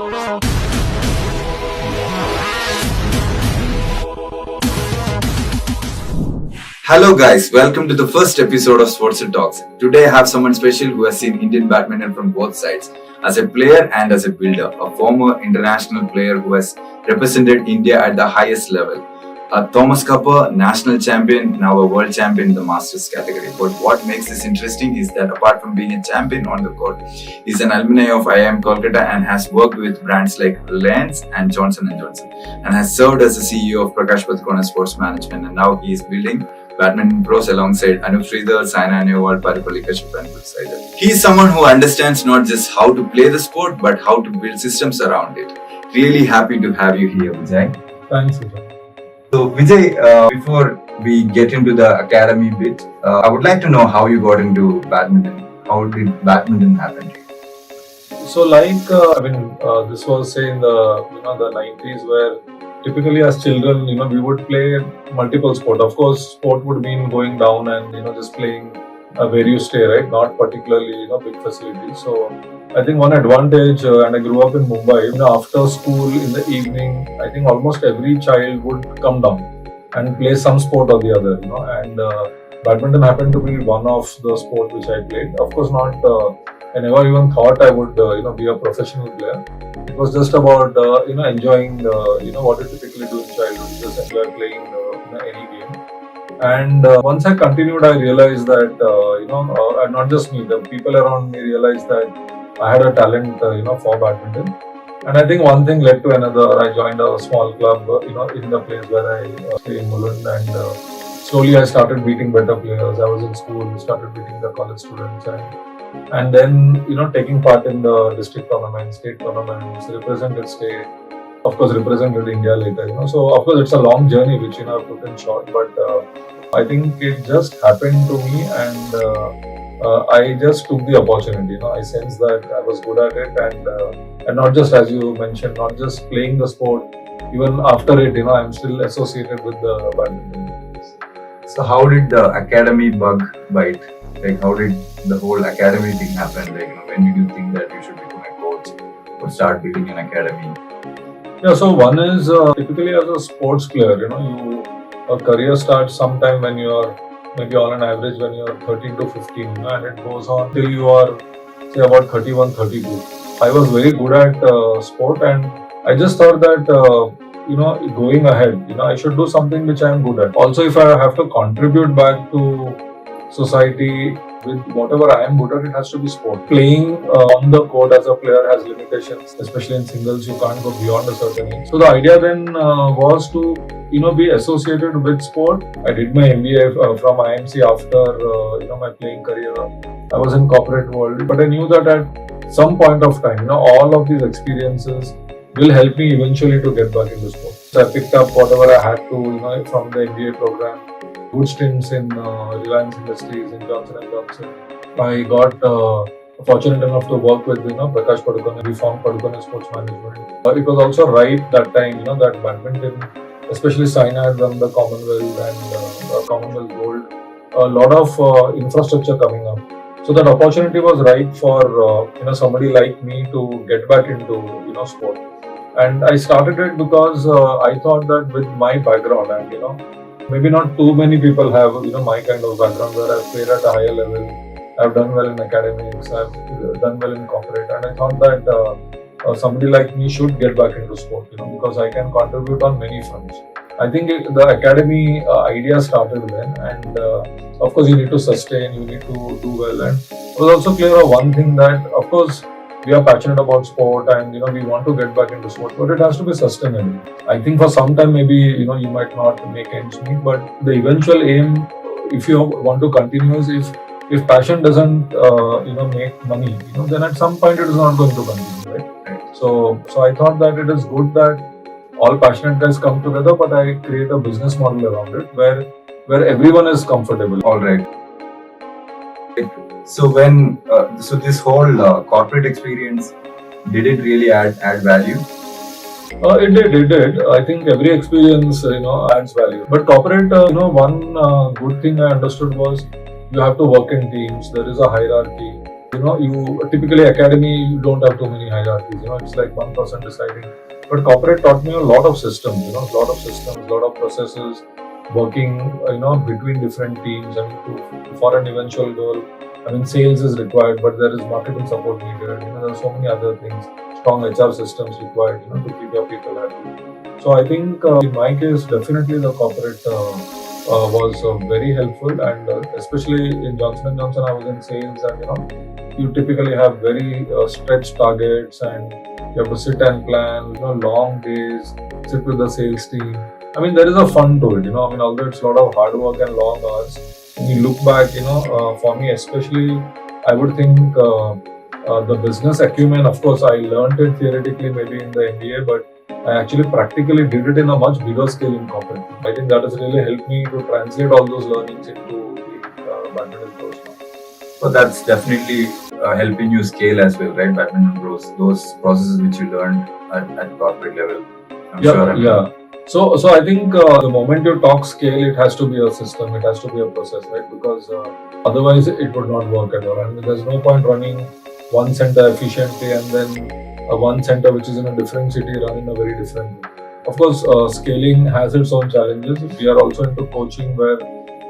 Hello guys, welcome to the first episode of Sportstr Talks. Today I have someone special who has seen Indian badminton from both sides, as a player and as a builder, a former international player who has represented India at the highest level. A Thomas Cupper, national champion, now a world champion in the Masters category. But what makes this interesting is that apart from being a champion on the court, he's an alumni of IIM Kolkata and has worked with brands like Reliance and Johnson & Johnson, and has served as the CEO of Prakash Padukone Sports Management, and now he is building badminton pros alongside Anup Sridhar, Saina Nehwal, Paripalli Kashyap and Gursaidar. He is someone who understands not just how to play the sport, but how to build systems around it. Really happy to have you here, Vijay. Thanks, Vijay. So Vijay, before we get into the academy bit, I would like to know how you got into badminton. How did badminton happen to you? So, this was say in the the 90s, where typically as children, we would play multiple sport. Of course, sport would mean going down and just playing where you stay, right? Not particularly big facilities. So I think one advantage, and I grew up in Mumbai, after school in the evening, I think almost every child would come down and play some sport or the other, and badminton happened to be one of the sports which I played. Of course, not, I never even thought I would, be a professional player. It was just about, enjoying, what you typically do in childhood, you just enjoy playing, any game. And once I continued, I realized that, and not just me, the people around me realized that I had a talent, for badminton. And I think one thing led to another. I joined a small club, in the place where I stay in Mulund, and slowly I started beating better players. I was in school, started beating the college students, and then, taking part in the district tournaments, state tournaments, represented state, of course, represented India later, So, of course, it's a long journey, which, I put in short, but I think it just happened to me, and I just took the opportunity. I sensed that I was good at it, and not just, as you mentioned, not just playing the sport. Even after it, I'm still associated with the badminton. So how did the academy bug bite? Like, how did the whole academy thing happen? Like, when did you think that you should become a coach or start building an academy? Yeah, so one is typically as a sports player, a career starts sometime when you are maybe on an average when you are 13 to 15, and it goes on till you are, say, about 31, 32. I was very good at sport, and I just thought that, going ahead, I should do something which I am good at. Also, if I have to contribute back to society with whatever I am good at, it has to be sport. Playing on the court as a player has limitations, especially in singles. You can't go beyond a certain age. So the idea then was to be associated with sport. I did my MBA from IMC after my playing career. I was in corporate world, but I knew that at some point of time, all of these experiences will help me eventually to get back into sport. So I picked up whatever I had to, from the MBA program. Good stints in Reliance Industries, in Johnson & Johnson. I got fortunate enough to work with Prakash Padukone. We formed Padukone Sports Management. But it was also right that time, that badminton, especially Saina had won the Commonwealth and Commonwealth Gold. A lot of infrastructure coming up. So that opportunity was right for somebody like me to get back into sport. And I started it because I thought that with my background, and maybe not too many people have my kind of background where I've played at a higher level. I've done well in academics, I've done well in corporate, and I thought that somebody like me should get back into sport, because I can contribute on many fronts. I think the academy idea started then, and of course you need to sustain, you need to do well, and I was also clear of one thing, that of course we are passionate about sport and we want to get back into sport, but it has to be sustainable. I think for some time maybe you might not make ends meet, but the eventual aim, if you want to continue, is if passion doesn't make money, then at some point it is not going to continue, right? So I thought that it is good that all passionate guys come together, but I create a business model around it where everyone is comfortable. All right. So when this whole corporate experience, did it really add value? It did. I think every experience, adds value. But corporate, one good thing I understood was you have to work in teams. There is a hierarchy. You typically academy, you don't have too many hierarchies. It's like one person deciding. But corporate taught me a lot of systems. A lot of processes, working. Between different teams and for an eventual goal. I mean, sales is required, but there is marketing support needed. There are so many other things. Strong HR systems required. To keep your people happy. So I think in my case, definitely the corporate was very helpful, and especially in Johnson and Johnson, I was in sales, and you typically have very stretched targets, and you have to sit and plan. Long days, sit with the sales team. I mean, there is a fun to it. I mean, although it's a lot of hard work and long hours. When you look back, for me especially, I would think the business acumen. Of course, I learned it theoretically maybe in the MBA, but I actually practically did it in a much bigger scale in corporate. I think that has really helped me to translate all those learnings into the badminton pros now. So that's definitely helping you scale as well, right? Badminton pros, those processes which you learned at corporate level. I'm sure. Yeah. So I think the moment you talk scale, it has to be a system, it has to be a process, right? Because otherwise it would not work at all. And there's no point running one center efficiently and then one center which is in a different city run in a very different way. Of course, scaling has its own challenges. We are also into coaching where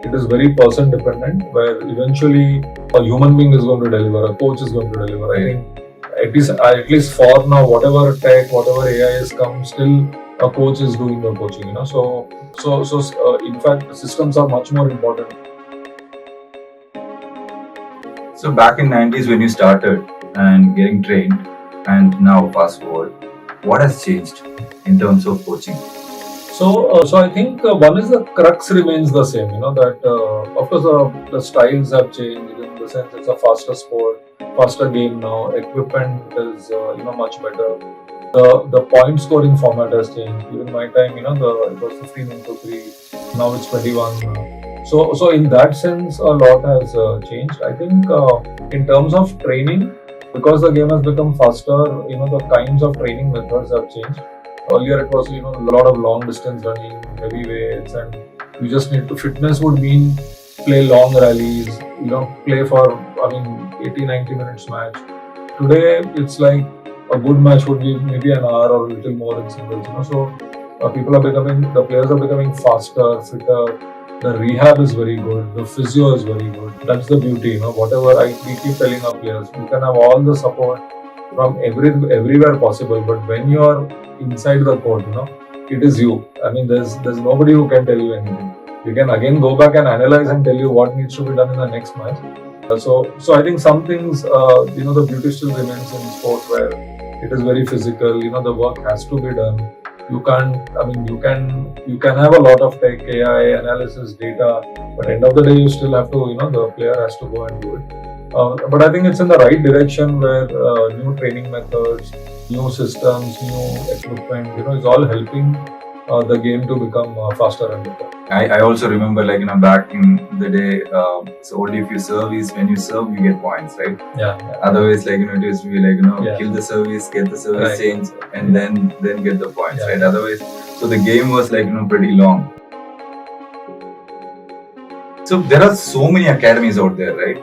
it is very person dependent, where eventually a human being is going to deliver, a coach is going to deliver. I think at least for now, whatever tech, whatever AI has come, still a coach is doing the coaching. So in fact, systems are much more important. So back in 90s when you started and getting trained, and now fast forward, what has changed in terms of coaching? So I think one is the crux remains the same. That of course the styles have changed in the sense it's a faster sport, faster game now. Equipment is much better. The point scoring format has changed. During my time, it was 15 into 3. Now it's 21. So in that sense, a lot has changed. I think in terms of training, because the game has become faster, the kinds of training methods have changed. Earlier it was, a lot of long distance running, heavy weights, and you just need to, fitness would mean play long rallies, play for, 80-90 minutes match. Today, it's like a good match would be maybe an hour or a little more in singles, So the players are becoming faster, fitter. The rehab is very good. The physio is very good. That's the beauty, Whatever we keep telling our players, you can have all the support from everywhere possible. But when you are inside the court, it is you. I mean, there's nobody who can tell you anything. You can again go back and analyze and tell you what needs to be done in the next match. So I think some things, the beauty still remains in sport where it is very physical. The work has to be done. You can have a lot of tech, AI, analysis, data, but end of the day, you still have to, the player has to go and do it. But I think it's in the right direction where new training methods, new systems, new equipment, is all helping the game to become faster and better. I also remember, back in the day, so only if you service, when you serve, you get points, right? Yeah. Otherwise, it used to be kill the service, get the service change, and then get the points, right? Otherwise, so the game was pretty long. So there are so many academies out there, right?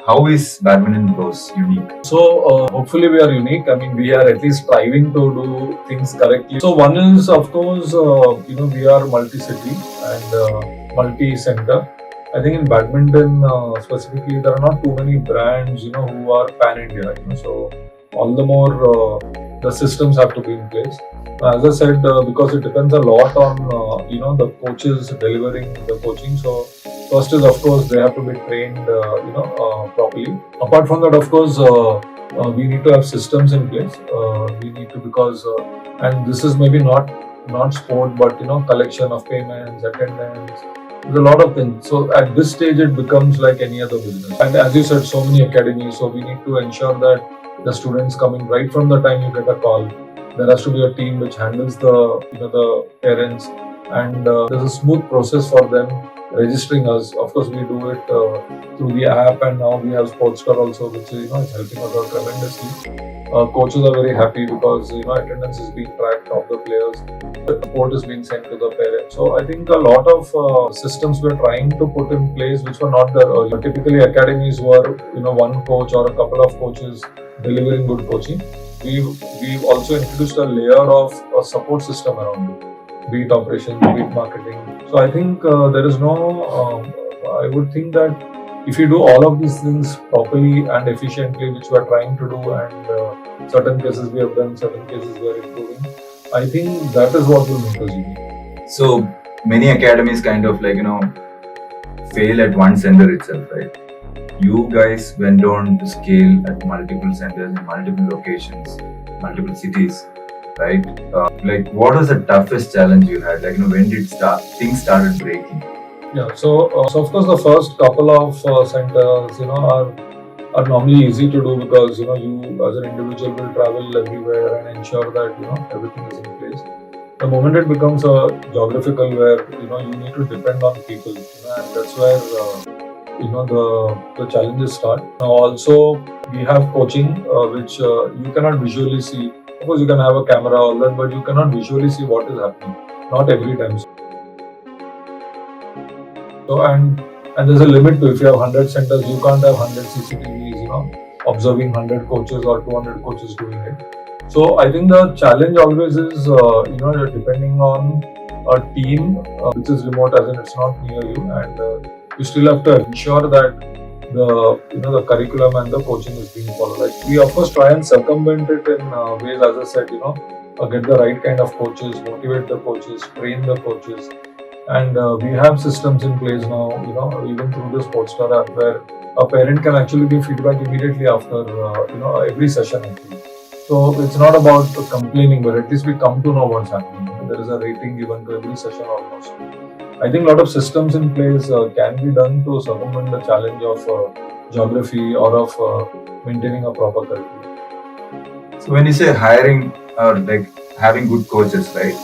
How is Badminton Pros unique? So hopefully we are unique. I mean, we are at least striving to do things correctly. So one is, of course, we are multi-city and multi-center. I think in badminton specifically, there are not too many brands, who are pan-India. So all the more the systems have to be in place. As I said, because it depends a lot on the coaches delivering the coaching. So first is, of course, they have to be trained properly. Apart from that, of course, we need to have systems in place. We need to, because and this is maybe not sport, but collection of payments, attendance. There's a lot of things. So at this stage, it becomes like any other business. And as you said, so many academies. So we need to ensure that the students coming right from the time you get a call. There has to be a team which handles the parents, and there's a smooth process for them registering us. Of course, we do it through the app, and now we have Sportstr also, which is helping us out tremendously. Coaches are very happy because attendance is being tracked of the players, the report is being sent to the parents. So I think a lot of systems we're trying to put in place which were not there earlier. Typically, academies were one coach or a couple of coaches delivering good coaching. We've also introduced a layer of a support system around it, be it operations, be it marketing. So I think there is no. I would think that if you do all of these things properly and efficiently, which we are trying to do, and certain cases we have done, certain cases we are improving, I think that is what will make us unique. So many academies kind of fail at one center itself, right? You guys went on to scale at multiple centers in multiple locations, multiple cities, right? What was the toughest challenge you had? When did things started breaking? Yeah, so of course the first couple of centers, are normally easy to do because you as an individual will travel everywhere and ensure that everything is in place. The moment it becomes a geographical where you need to depend on people, and that's where the challenges start. Now also we have coaching which you cannot visually see. Of course you can have a camera all that, but you cannot visually see what is happening. Not every time. So and there's a limit to, if you have 100 centers, you can't have 100 CCTVs, observing 100 coaches or 200 coaches doing it. So I think the challenge always is, depending on a team which is remote, as in it's not near you, and you still have to ensure that the curriculum and the coaching is being followed. Like we of course try and circumvent it in ways, as I said, get the right kind of coaches, motivate the coaches, train the coaches. And we have systems in place now, even through the Sportstr app, where a parent can actually give feedback immediately after, every session actually. So it's not about complaining, but at least we come to know what's happening. There is a rating given to every session almost. I think a lot of systems in place can be done to circumvent the challenge of geography or of maintaining a proper curriculum. So when you say hiring or having good coaches, right?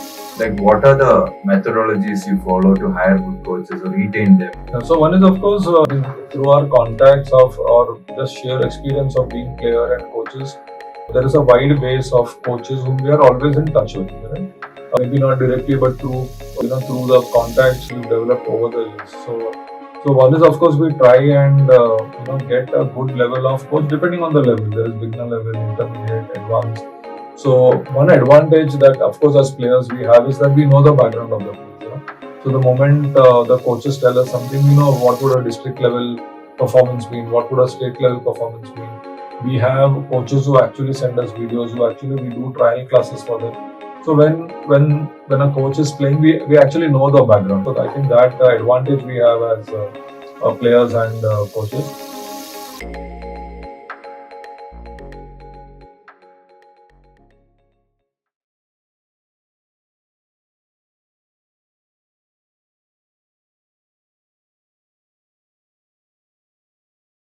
What are the methodologies you follow to hire good coaches or retain them? So one is of course through our contacts of or just sheer experience of being player and coaches. There is a wide base of coaches whom we are always in touch with, right? Maybe not directly, but through the contacts we've developed over the years. So one is of course we try and get a good level of coach depending on the level. There is beginner level, intermediate, advanced. So one advantage that of course as players we have is that we know the background of the players. So the moment the coaches tell us something, what would a district level performance mean, what would a state level performance mean. We have coaches who actually send us videos, we do trial classes for them. So when a coach is playing, we actually know the background. So I think that advantage we have as players and coaches.